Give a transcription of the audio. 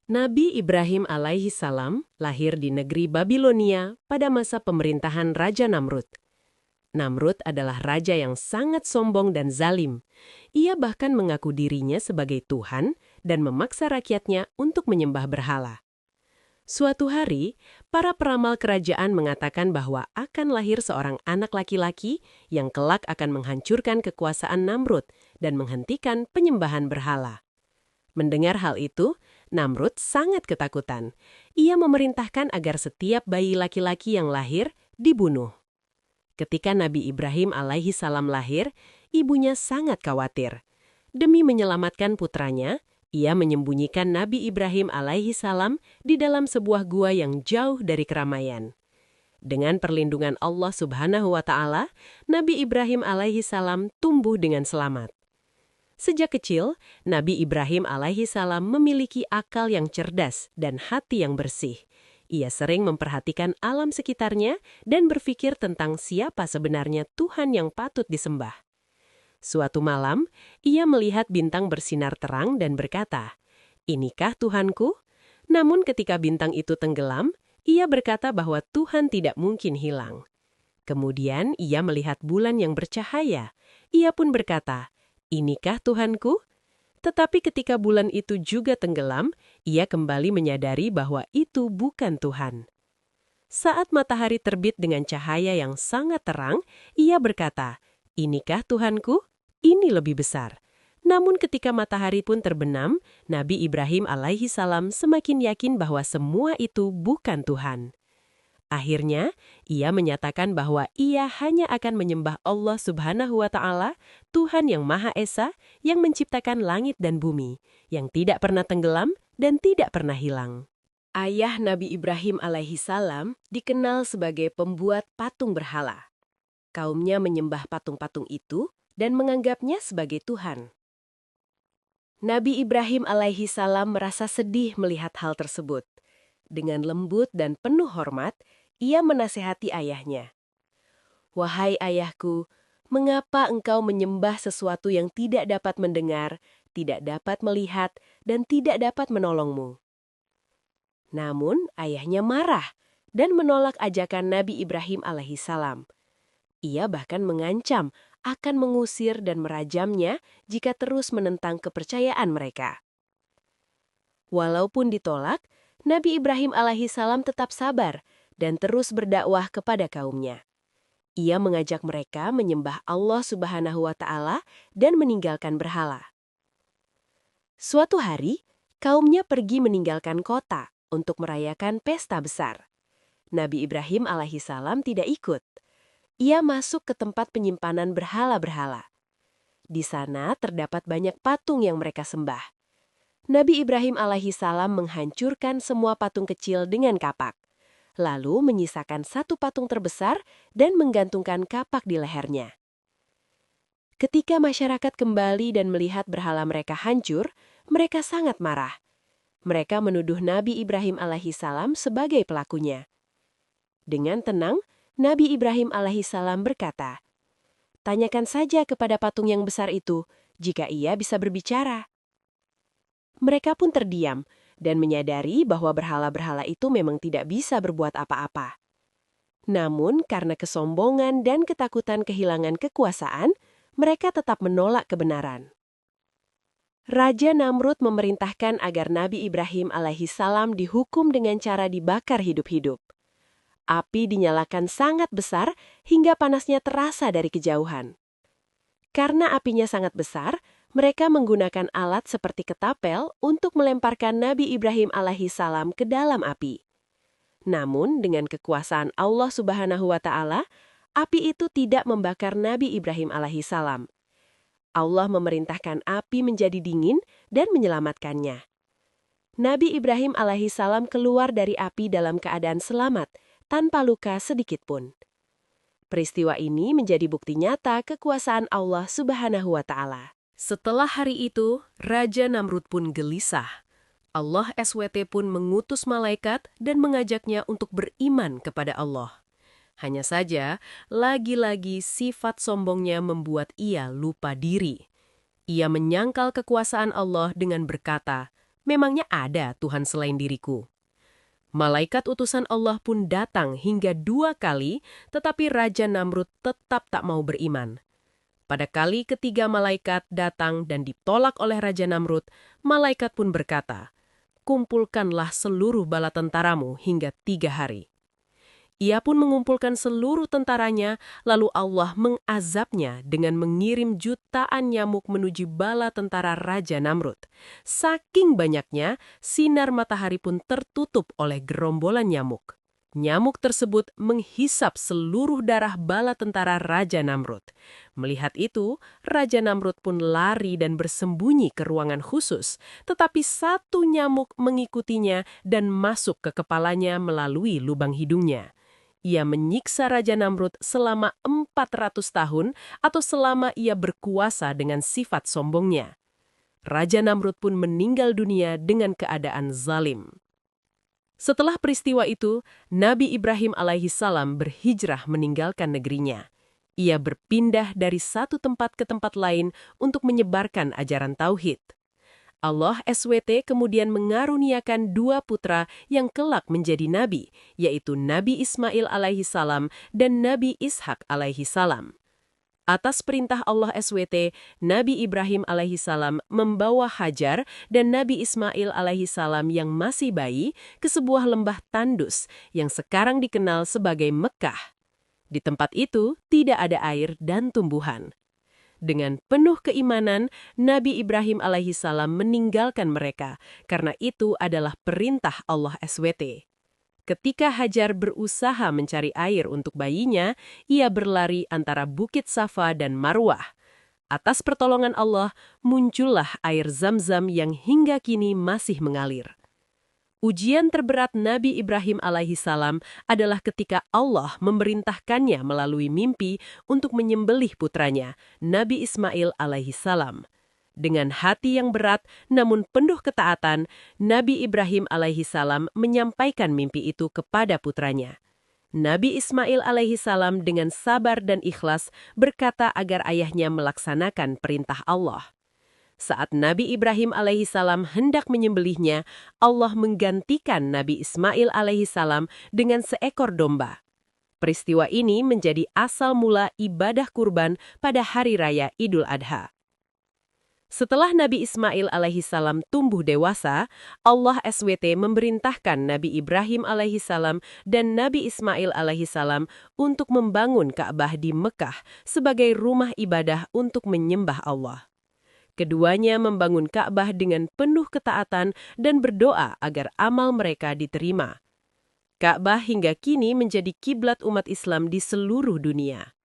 Nabi Ibrahim alaihi salam lahir di negeri Babilonia pada masa pemerintahan Raja Namrud. Namrud adalah raja yang sangat sombong dan zalim. Ia bahkan mengaku dirinya sebagai Tuhan dan memaksa rakyatnya untuk menyembah berhala. Suatu hari, para peramal kerajaan mengatakan bahwa akan lahir seorang anak laki-laki yang kelak akan menghancurkan kekuasaan Namrud dan menghentikan penyembahan berhala. Mendengar hal itu, Namrud sangat ketakutan. Ia memerintahkan agar setiap bayi laki-laki yang lahir dibunuh. Ketika Nabi Ibrahim alaihi salam lahir, ibunya sangat khawatir. Demi menyelamatkan putranya, ia menyembunyikan Nabi Ibrahim alaihi salam di dalam sebuah gua yang jauh dari keramaian. Dengan perlindungan Allah Subhanahu wa Ta'ala, Nabi Ibrahim alaihi salam tumbuh dengan selamat. Sejak kecil, Nabi Ibrahim alaihi salam memiliki akal yang cerdas dan hati yang bersih. Ia sering memperhatikan alam sekitarnya dan berpikir tentang siapa sebenarnya Tuhan yang patut disembah. Suatu malam, ia melihat bintang bersinar terang dan berkata, "Inikah Tuhanku?" Namun ketika bintang itu tenggelam, ia berkata bahwa Tuhan tidak mungkin hilang. Kemudian ia melihat bulan yang bercahaya. Ia pun berkata, "Inikah Tuhanku?" Tetapi ketika bulan itu juga tenggelam, ia kembali menyadari bahwa itu bukan Tuhan. Saat matahari terbit dengan cahaya yang sangat terang, ia berkata, "Inikah Tuhanku? Ini lebih besar." Namun ketika matahari pun terbenam, Nabi Ibrahim alaihi salam semakin yakin bahwa semua itu bukan Tuhan. Akhirnya, ia menyatakan bahwa ia hanya akan menyembah Allah Subhanahu wa Ta'ala, Tuhan yang Maha Esa, yang menciptakan langit dan bumi, yang tidak pernah tenggelam dan tidak pernah hilang. Ayah Nabi Ibrahim alaihi salam dikenal sebagai pembuat patung berhala. Kaumnya menyembah patung-patung itu dan menganggapnya sebagai Tuhan. Nabi Ibrahim alaihi salam merasa sedih melihat hal tersebut. Dengan lembut dan penuh hormat, ia menasehati ayahnya. "Wahai ayahku, mengapa engkau menyembah sesuatu yang tidak dapat mendengar, tidak dapat melihat, dan tidak dapat menolongmu?" Namun ayahnya marah dan menolak ajakan Nabi Ibrahim alaihissalam. Ia bahkan mengancam akan mengusir dan merajamnya jika terus menentang kepercayaan mereka. Walaupun ditolak, Nabi Ibrahim alaihissalam tetap sabar dan terus berdakwah kepada kaumnya. Ia mengajak mereka menyembah Allah Subhanahu wa Ta'ala dan meninggalkan berhala. Suatu hari, kaumnya pergi meninggalkan kota untuk merayakan pesta besar. Nabi Ibrahim alaihissalam tidak ikut. Ia masuk ke tempat penyimpanan berhala-berhala. Di sana terdapat banyak patung yang mereka sembah. Nabi Ibrahim alaihissalam menghancurkan semua patung kecil dengan kapak, lalu menyisakan satu patung terbesar dan menggantungkan kapak di lehernya. Ketika masyarakat kembali dan melihat berhala mereka hancur, mereka sangat marah. Mereka menuduh Nabi Ibrahim alaihissalam sebagai pelakunya. Dengan tenang, Nabi Ibrahim alaihissalam berkata, "Tanyakan saja kepada patung yang besar itu, jika ia bisa berbicara." Mereka pun terdiam dan menyadari bahwa berhala-berhala itu memang tidak bisa berbuat apa-apa. Namun, karena kesombongan dan ketakutan kehilangan kekuasaan, mereka tetap menolak kebenaran. Raja Namrud memerintahkan agar Nabi Ibrahim alaihissalam dihukum dengan cara dibakar hidup-hidup. Api dinyalakan sangat besar hingga panasnya terasa dari kejauhan. Karena apinya sangat besar, mereka menggunakan alat seperti ketapel untuk melemparkan Nabi Ibrahim alaihissalam ke dalam api. Namun, dengan kekuasaan Allah Subhanahu wa Ta'ala, api itu tidak membakar Nabi Ibrahim alaihissalam. Allah memerintahkan api menjadi dingin dan menyelamatkannya. Nabi Ibrahim alaihissalam keluar dari api dalam keadaan selamat, tanpa luka sedikit pun. Peristiwa ini menjadi bukti nyata kekuasaan Allah Subhanahu wa Ta'ala. Setelah hari itu, Raja Namrud pun gelisah. Allah SWT pun mengutus malaikat dan mengajaknya untuk beriman kepada Allah. Hanya saja, lagi-lagi sifat sombongnya membuat ia lupa diri. Ia menyangkal kekuasaan Allah dengan berkata, memangnya ada Tuhan selain diriku? Malaikat utusan Allah pun datang hingga 2 kali, tetapi Raja Namrud tetap tak mau beriman. Pada kali ketiga malaikat datang dan ditolak oleh Raja Namrud, malaikat pun berkata, "Kumpulkanlah seluruh bala tentaramu hingga 3 hari." Ia pun mengumpulkan seluruh tentaranya, lalu Allah mengazabnya dengan mengirim jutaan nyamuk menuju bala tentara Raja Namrud. Saking banyaknya, sinar matahari pun tertutup oleh gerombolan nyamuk. Nyamuk tersebut menghisap seluruh darah bala tentara Raja Namrud. Melihat itu, Raja Namrud pun lari dan bersembunyi ke ruangan khusus, tetapi satu nyamuk mengikutinya dan masuk ke kepalanya melalui lubang hidungnya. Ia menyiksa Raja Namrud selama 400 tahun atau selama ia berkuasa dengan sifat sombongnya. Raja Namrud pun meninggal dunia dengan keadaan zalim. Setelah peristiwa itu, Nabi Ibrahim alaihissalam berhijrah meninggalkan negerinya. Ia berpindah dari satu tempat ke tempat lain untuk menyebarkan ajaran tauhid. Allah SWT kemudian mengaruniakan 2 putra yang kelak menjadi nabi, yaitu Nabi Ismail alaihissalam dan Nabi Ishak alaihissalam. Atas perintah Allah SWT, Nabi Ibrahim alaihissalam membawa Hajar dan Nabi Ismail alaihissalam yang masih bayi ke sebuah lembah tandus yang sekarang dikenal sebagai Mekah. Di tempat itu tidak ada air dan tumbuhan. Dengan penuh keimanan, Nabi Ibrahim alaihissalam meninggalkan mereka, karena itu adalah perintah Allah SWT. Ketika Hajar berusaha mencari air untuk bayinya, ia berlari antara Bukit Safa dan Marwah. Atas pertolongan Allah, muncullah air Zam-Zam yang hingga kini masih mengalir. Ujian terberat Nabi Ibrahim alaihissalam adalah ketika Allah memerintahkannya melalui mimpi untuk menyembelih putranya, Nabi Ismail alaihissalam. Dengan hati yang berat namun penuh ketaatan, Nabi Ibrahim alaihissalam menyampaikan mimpi itu kepada putranya. Nabi Ismail alaihissalam dengan sabar dan ikhlas berkata agar ayahnya melaksanakan perintah Allah. Saat Nabi Ibrahim alaihissalam hendak menyembelihnya, Allah menggantikan Nabi Ismail alaihissalam dengan seekor domba. Peristiwa ini menjadi asal mula ibadah kurban pada Hari Raya Idul Adha. Setelah Nabi Ismail alaihissalam tumbuh dewasa, Allah SWT memerintahkan Nabi Ibrahim alaihissalam dan Nabi Ismail alaihissalam untuk membangun Ka'bah di Mekah sebagai rumah ibadah untuk menyembah Allah. Keduanya membangun Ka'bah dengan penuh ketaatan dan berdoa agar amal mereka diterima. Ka'bah hingga kini menjadi kiblat umat Islam di seluruh dunia.